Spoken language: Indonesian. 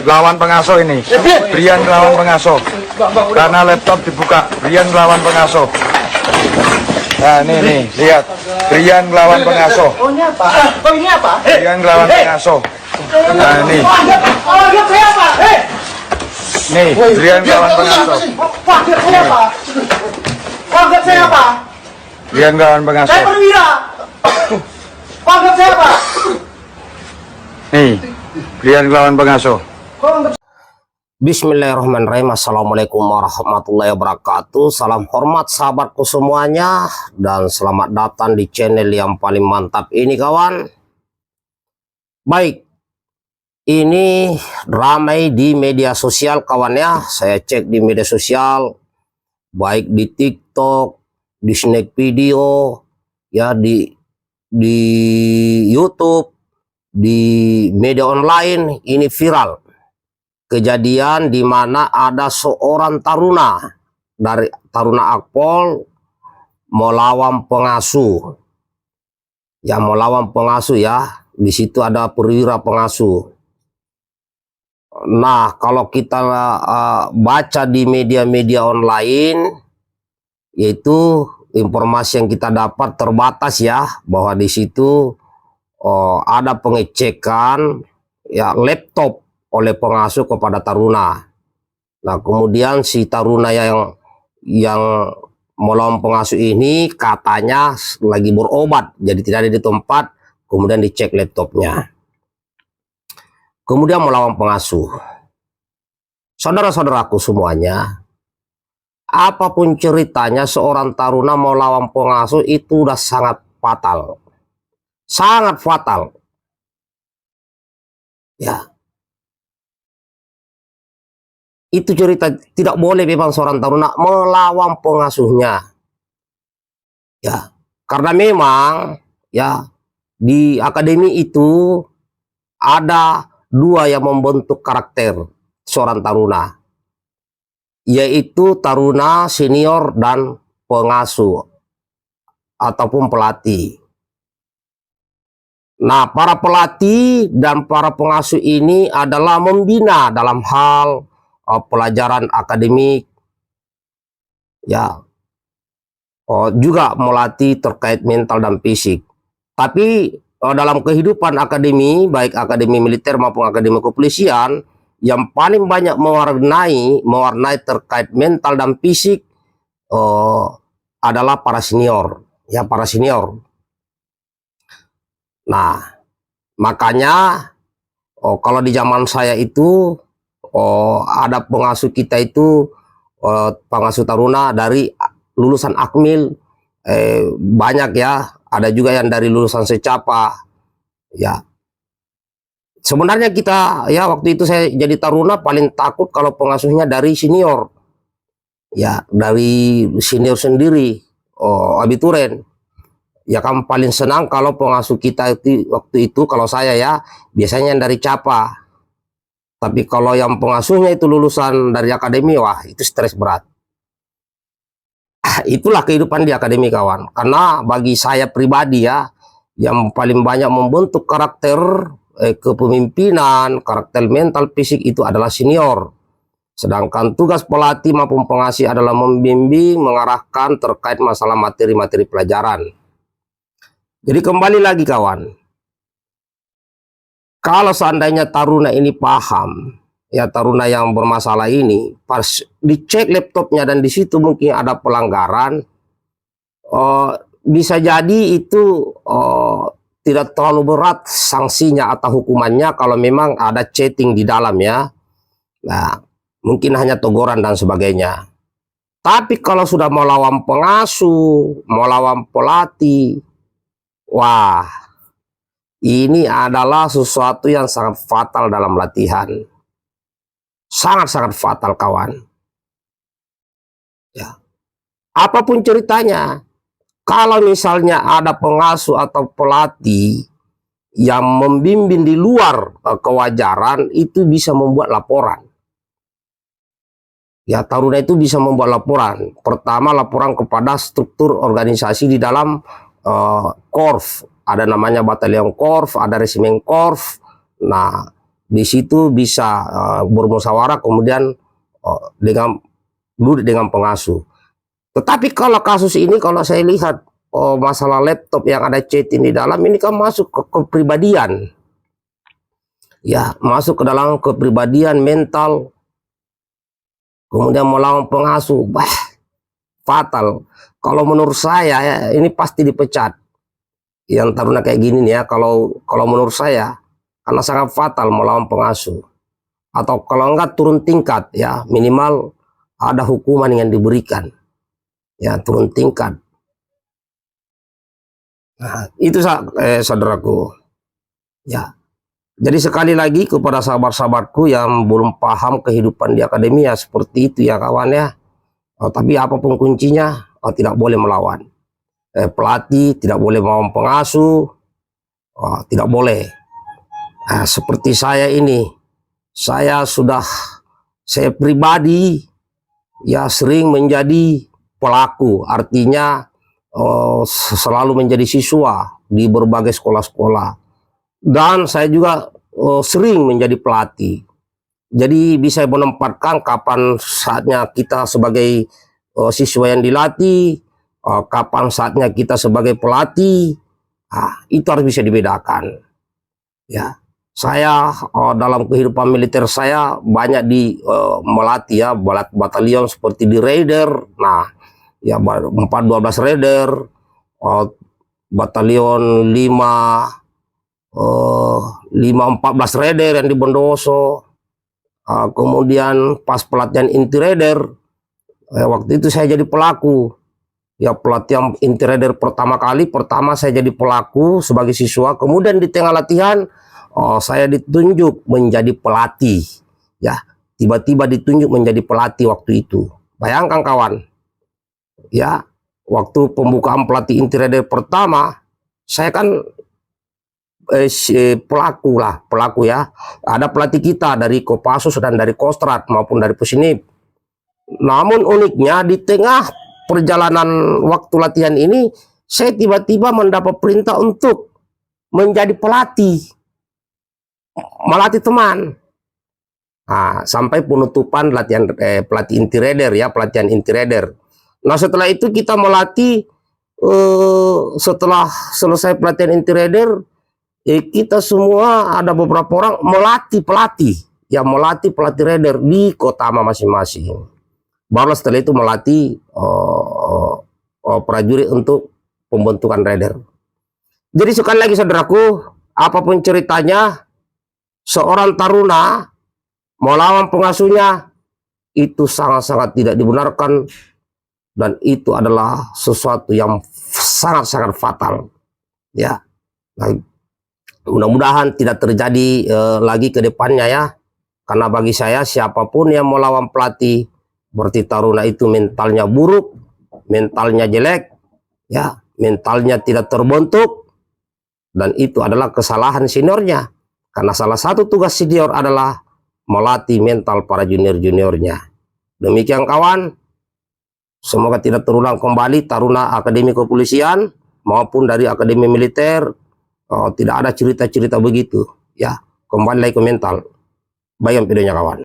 lawan pengasuh ini. Brian lawan pengasuh. Karena laptop dibuka, Brian lawan pengasuh. Nah, nih, lihat. Brian lawan pengasuh. Oh, ini apa? Oh, ini apa? Brian lawan pengasuh. Nah, nih. Nih, Brian lawan pengasuh. Anggap saya apa? Anggap saya apa? Brian lawan pengasuh. Saya perwira. Anggap saya apa? Nih, Brian lawan pengasuh. Bismillahirrahmanirrahim. Assalamualaikum warahmatullahi wabarakatuh. Salam hormat sahabatku semuanya, dan selamat datang di channel yang paling mantap ini, kawan. Baik, ini ramai di media sosial, kawan ya. Saya cek di media sosial, baik di TikTok, di Snack Video, ya, di YouTube, di media online. Ini viral kejadian di mana ada seorang taruna dari Taruna Akpol melawan pengasuh. Ya, melawan pengasuh ya. Di situ ada perwira pengasuh. Nah, kalau kita baca di media-media online, yaitu informasi yang kita dapat terbatas ya, bahwa di situ ada pengecekan ya laptop oleh pengasuh kepada taruna. Nah, kemudian si taruna yang melawan pengasuh ini katanya lagi berobat, jadi tidak ada di tempat. Kemudian dicek laptopnya, kemudian melawan pengasuh. Saudara-saudaraku semuanya, apapun ceritanya, seorang taruna melawan pengasuh itu udah sangat fatal, sangat fatal ya. Itu cerita, tidak boleh memang seorang taruna melawan pengasuhnya ya, karena memang ya di akademi itu ada dua yang membentuk karakter seorang taruna, yaitu taruna senior dan pengasuh ataupun pelatih. Nah, para pelatih dan para pengasuh ini adalah membina dalam hal pelajaran akademik ya, juga melatih terkait mental dan fisik. Tapi dalam kehidupan akademi, baik akademi militer maupun akademi kepolisian, yang paling banyak mewarnai terkait mental dan fisik adalah para senior ya, para senior. Nah, makanya kalau di zaman saya itu ada pengasuh kita itu pengasuh taruna dari lulusan Akmil, banyak ya, ada juga yang dari lulusan Secapa ya. Sebenarnya kita ya, waktu itu saya jadi taruna paling takut kalau pengasuhnya dari senior ya, dari senior sendiri, abituren ya. Kan paling senang kalau pengasuh kita itu, waktu itu kalau saya ya, biasanya yang dari Capa. Tapi kalau yang pengasuhnya itu lulusan dari akademi, wah itu stres berat. Itulah kehidupan di akademi, kawan. Karena bagi saya pribadi ya, yang paling banyak membentuk karakter kepemimpinan, karakter mental fisik itu adalah senior. Sedangkan tugas pelatih maupun pengasuh adalah membimbing, mengarahkan terkait masalah materi-materi pelajaran. Jadi kembali lagi, kawan. Kalau seandainya taruna ini paham, ya taruna yang bermasalah ini, pas dicek laptopnya dan di situ mungkin ada pelanggaran, bisa jadi itu tidak terlalu berat sanksinya atau hukumannya kalau memang ada chatting di dalam ya. Nah, mungkin hanya teguran dan sebagainya. Tapi kalau sudah melawan pengasuh, melawan pelatih, wah, ini adalah sesuatu yang sangat fatal dalam latihan. Sangat-sangat fatal, kawan. Ya. Apapun ceritanya, kalau misalnya ada pengasuh atau pelatih yang membimbing di luar kewajaran, itu bisa membuat laporan. Ya, taruna itu bisa membuat laporan. Pertama, laporan kepada struktur organisasi di dalam Korf. Ada namanya batalion Korf, ada resimen Korf. Nah, di situ bisa bermusyawarah kemudian duduk dengan pengasuh. Tetapi kalau kasus ini kalau saya lihat masalah laptop yang ada chatting di dalam ini kan masuk ke kepribadian. Ya, masuk ke dalam kepribadian mental. Kemudian melawan pengasuh. Bah, fatal. Kalau menurut saya ya, ini pasti dipecat. Yang taruna kayak gini nih ya, kalau menurut saya karena sangat fatal melawan pengasuh. Atau kalau enggak turun tingkat ya, minimal ada hukuman yang diberikan. Ya, turun tingkat. Nah, itu saudaraku. Ya. Jadi sekali lagi kepada sahabat-sahabatku yang belum paham kehidupan di akademia seperti itu ya kawan ya. Tapi apapun kuncinya, tidak boleh melawan. Pelatih tidak boleh melawan pengasuh, tidak boleh. Seperti saya ini, saya pribadi ya sering menjadi pelaku, artinya selalu menjadi siswa di berbagai sekolah-sekolah. Dan saya juga sering menjadi pelatih. Jadi bisa menempatkan kapan saatnya kita sebagai siswa yang dilatih, kapan saatnya kita sebagai pelatih. Itu harus bisa dibedakan. Ya, saya dalam kehidupan militer saya banyak melatih ya batalion seperti di Raider. Nah, ya 412 Raider, batalion 514 Raider yang di Bondowoso. Kemudian pas pelatihan inti Raider, waktu itu saya jadi pelaku. Ya, pelatihan inti Raider pertama saya jadi pelaku sebagai siswa. Kemudian di tengah latihan saya ditunjuk menjadi pelatih. Ya, tiba-tiba ditunjuk menjadi pelatih waktu itu. Bayangkan kawan. Ya, waktu pembukaan pelatih inti Raider pertama, saya kan pelaku ya. Ada pelatih kita dari Kopassus dan dari Kostrad maupun dari Pusinip. Namun uniknya di tengah perjalanan waktu latihan ini saya tiba-tiba mendapat perintah untuk menjadi pelatih, melatih teman. Sampai penutupan latihan pelatih inti Raider ya, pelatihan inti Raider. Nah, setelah itu kita melatih setelah selesai pelatihan inti Raider, kita semua ada beberapa orang melatih pelatih Raider di kota masing-masing. Baru setelah itu melatih prajurit untuk pembentukan Raider. Jadi sekali lagi saudaraku, apapun ceritanya, seorang taruna melawan pengasuhnya itu sangat-sangat tidak dibenarkan, dan itu adalah sesuatu yang sangat-sangat fatal. Ya, mudah-mudahan tidak terjadi lagi ke depannya ya. Karena bagi saya siapapun yang melawan pelatih berarti taruna itu mentalnya buruk, mentalnya jelek, ya, mentalnya tidak terbentuk, dan itu adalah kesalahan seniornya. Karena salah satu tugas senior adalah melatih mental para junior-juniornya. Demikian kawan, semoga tidak terulang kembali taruna Akademi Kepolisian maupun dari Akademi Militer. Tidak ada cerita-cerita begitu ya, kembali lagi ke mental. Bayang videonya kawan.